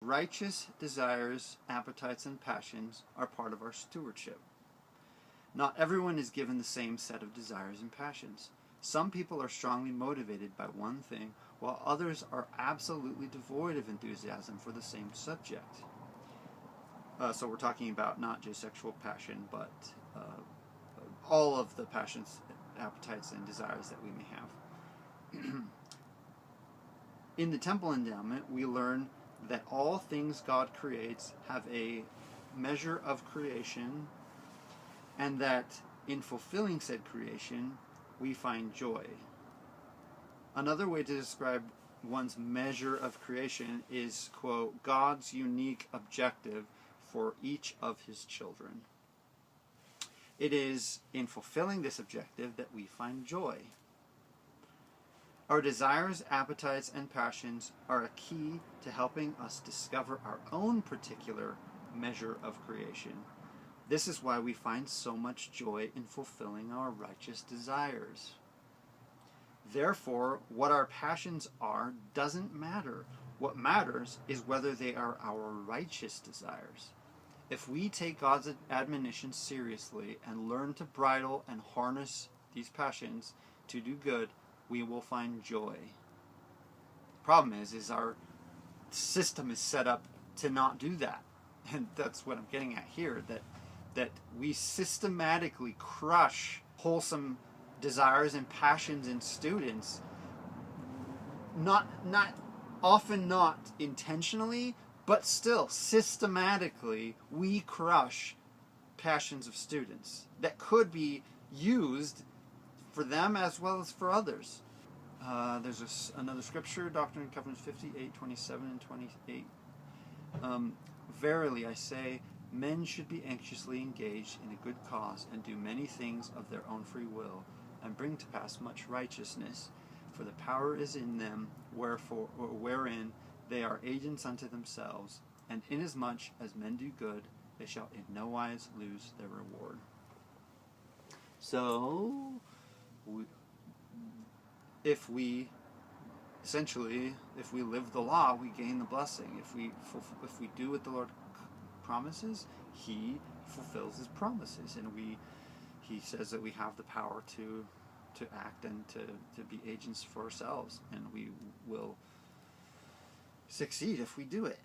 righteous desires, appetites, and passions are part of our stewardship. Not everyone is given the same set of desires and passions. Some people are strongly motivated by one thing, while others are absolutely devoid of enthusiasm for the same subject. So we're talking about not just sexual passion, but all of the passions, appetites, and desires that we may have. In the temple endowment, we learn that all things God creates have a measure of creation, and that in fulfilling said creation, we find joy. Another way to describe one's measure of creation is, quote, God's unique objective for each of his children. It is in fulfilling this objective that we find joy. Our desires, appetites, and passions are a key to helping us discover our own particular measure of creation. This is why we find so much joy in fulfilling our righteous desires. Therefore, what our passions are doesn't matter. What matters is whether they are our righteous desires. If we take God's admonition seriously and learn to bridle and harness these passions to do good, we will find joy. The problem is our system is set up to not do that. And that's what I'm getting at here, that we systematically crush wholesome desires and passions in students, often not intentionally, but still systematically we crush passions of students that could be used for them as well as for others. There's another scripture, Doctrine and Covenants 58:27 and 28. Verily I say, men should be anxiously engaged in a good cause, and do many things of their own free will, and bring to pass much righteousness. For the power is in them, wherein they are agents unto themselves, and inasmuch as men do good, they shall in no wise lose their reward. So, if we live the law, we gain the blessing. If we do what the Lord promises, he fulfills his promises, and he says that we have the power to act and to be agents for ourselves, and we will succeed if we do it,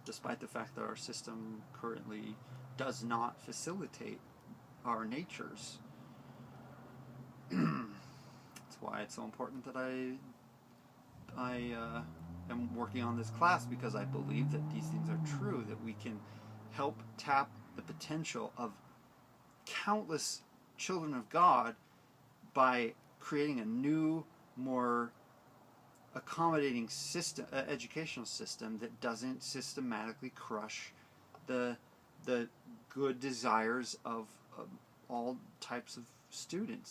despite the fact that our system currently does not facilitate our natures. That's why it's so important that I am working on this class, because I believe that these things are true, that we can help tap the potential of countless children of God by creating a new, more accommodating system, educational system that doesn't systematically crush the good desires of all types of students.